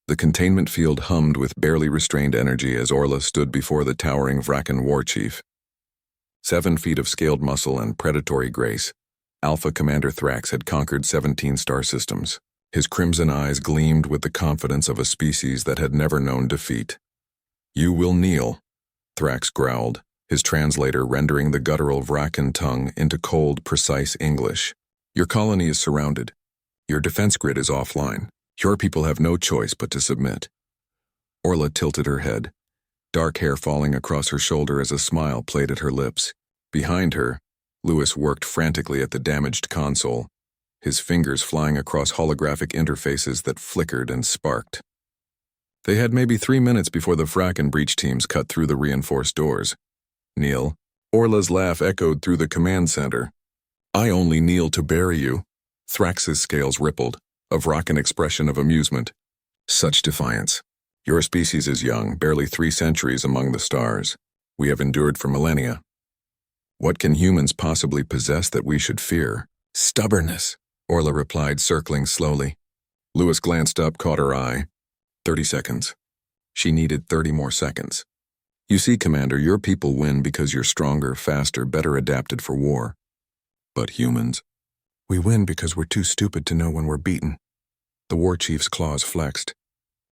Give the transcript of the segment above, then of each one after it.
The containment field hummed with barely restrained energy as Orla stood before the towering Vrakan war chief. 7 feet of scaled muscle and predatory grace, Alpha Commander Thrax had conquered 17 star systems. His crimson eyes gleamed with the confidence of a species that had never known defeat. "You will kneel," Thrax growled, his translator rendering the guttural Vrakan tongue into cold, precise English. "Your colony is surrounded. Your defense grid is offline. Your people have no choice but to submit." Orla tilted her head, dark hair falling across her shoulder as a smile played at her lips. Behind her, Lewis worked frantically at the damaged console, his fingers flying across holographic interfaces that flickered and sparked. They had maybe 3 minutes before the frack and breach teams cut through the reinforced doors. "Kneel." Orla's laugh echoed through the command center. "I only kneel to bury you." Thrax's scales rippled, a Vrakan expression of amusement. "Such defiance. Your species is young, barely 3 centuries among the stars. We have endured for millennia. What can humans possibly possess that we should fear?" "Stubbornness," Orla replied, circling slowly. Lewis glanced up, caught her eye. 30 seconds. She needed 30 more seconds. "You see, Commander, your people win because you're stronger, faster, better adapted for war. But humans? We win because we're too stupid to know when we're beaten." The war chief's claws flexed.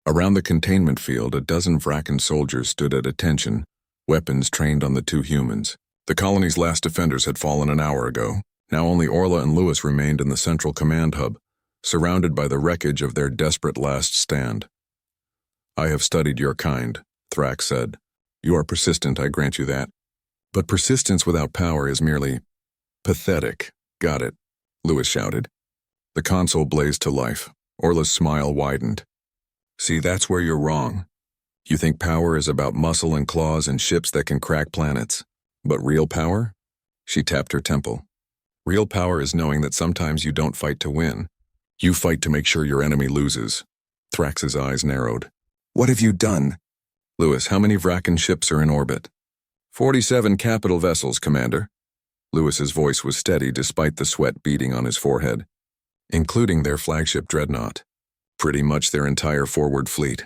Around the containment field, a dozen Vrakan soldiers stood at attention, weapons trained on the 2 humans. The colony's last defenders had fallen an hour ago. Now only Orla and Lewis remained in the central command hub, surrounded by the wreckage of their desperate last stand. "I have studied your kind," Thrax said. "You are persistent, I grant you that. But persistence without power is merely pathetic." "Got it," Lewis shouted. The console blazed to life. Orla's smile widened. "See, that's where you're wrong. You think power is about muscle and claws and ships that can crack planets. But real power?" She tapped her temple. "Real power is knowing that sometimes you don't fight to win. You fight to make sure your enemy loses." Thrax's eyes narrowed. "What have you done?" "Lewis, how many Vrakan ships are in orbit?" 47 capital vessels, Commander." Lewis's voice was steady despite the sweat beading on his forehead. "Including their flagship dreadnought. Pretty much their entire forward fleet."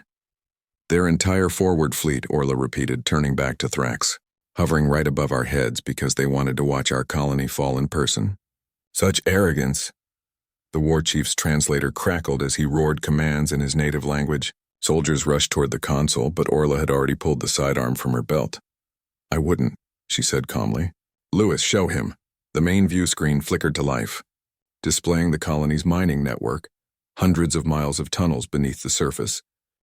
"Their entire forward fleet," Orla repeated, turning back to Thrax. "Hovering right above our heads because they wanted to watch our colony fall in person. Such arrogance." The war chief's translator crackled as he roared commands in his native language. Soldiers rushed toward the console, but Orla had already pulled the sidearm from her belt. "I wouldn't," she said calmly. "Lewis, show him." The main view screen flickered to life, displaying the colony's mining network, hundreds of miles of tunnels beneath the surface,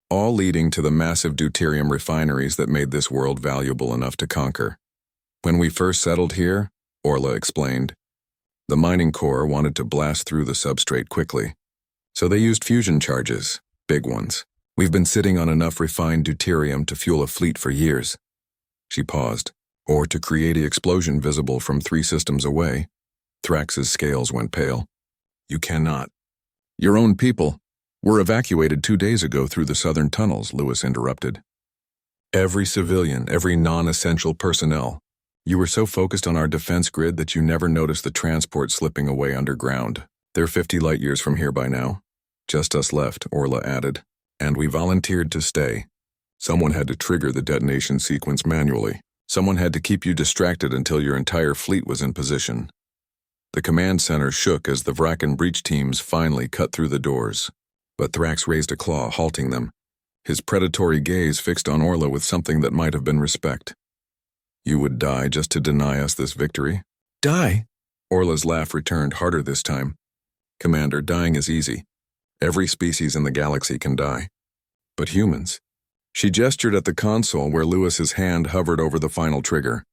all leading to the massive deuterium refineries that made this world valuable enough to conquer. "When we first settled here," Orla explained, "the mining corps wanted to blast through the substrate quickly. So they used fusion charges, big ones. We've been sitting on enough refined deuterium to fuel a fleet for years." She paused. "Or to create an explosion visible from 3 systems away." Thrax's scales went pale. "You cannot." "Your own people were evacuated 2 days ago through the southern tunnels," Lewis interrupted. "Every civilian, every non-essential personnel. You were so focused on our defense grid that you never noticed the transport slipping away underground. They're 50 light years from here by now. Just us left," Orla added. "And we volunteered to stay. Someone had to trigger the detonation sequence manually. Someone had to keep you distracted until your entire fleet was in position." The command center shook as the Vrakan breach teams finally cut through the doors. But Thrax raised a claw, halting them, his predatory gaze fixed on Orla with something that might have been respect. "You would die just to deny us this victory?" "Die?" Orla's laugh returned, harder this time. "Commander, dying is easy. Every species in the galaxy can die. But humans?" She gestured at the console where Lewis's hand hovered over the final trigger.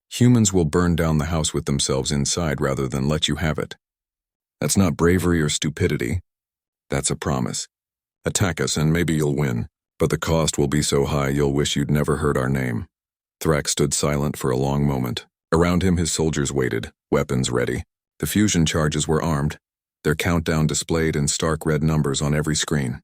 "Humans will burn down the house with themselves inside rather than let you have it. That's not bravery or stupidity. That's a promise. Attack us and maybe you'll win, but the cost will be so high you'll wish you'd never heard our name." Thrax stood silent for a long moment. Around him his soldiers waited, weapons ready. The fusion charges were armed, their countdown displayed in stark red numbers on every screen.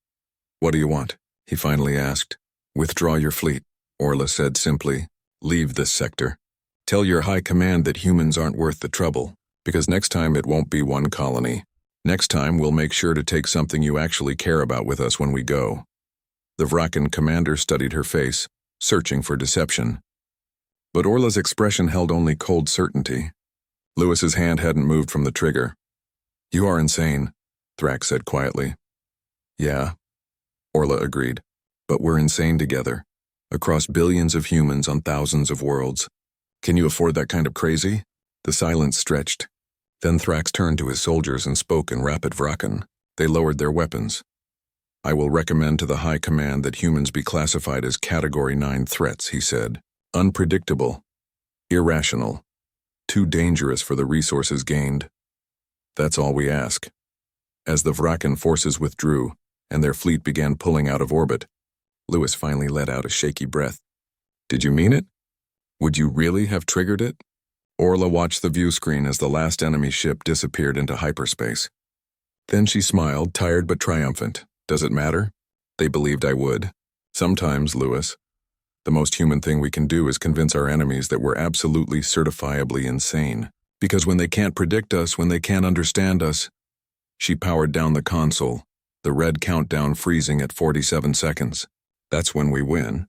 "What do you want?" he finally asked. "Withdraw your fleet," Orla said simply. "Leave this sector. Tell your high command that humans aren't worth the trouble, because next time it won't be one colony. Next time we'll make sure to take something you actually care about with us when we go." The Vrakan commander studied her face, searching for deception. But Orla's expression held only cold certainty. Lewis's hand hadn't moved from the trigger. "You are insane," Thrax said quietly. "Yeah," Orla agreed. "But we're insane together, across billions of humans on thousands of worlds. Can you afford that kind of crazy?" The silence stretched. Then Thrax turned to his soldiers and spoke in rapid Vrakan. They lowered their weapons. "I will recommend to the High Command that humans be classified as Category 9 threats," he said. "Unpredictable, irrational, too dangerous for the resources gained. That's all we ask." As the Vrakan forces withdrew and their fleet began pulling out of orbit, Lewis finally let out a shaky breath. "Did you mean it? Would you really have triggered it?" Orla watched the view screen as the last enemy ship disappeared into hyperspace. Then she smiled, tired but triumphant. "Does it matter? They believed I would. Sometimes, Lewis, the most human thing we can do is convince our enemies that we're absolutely certifiably insane. Because when they can't predict us, when they can't understand us..." She powered down the console, the red countdown freezing at 47 seconds. "That's when we win."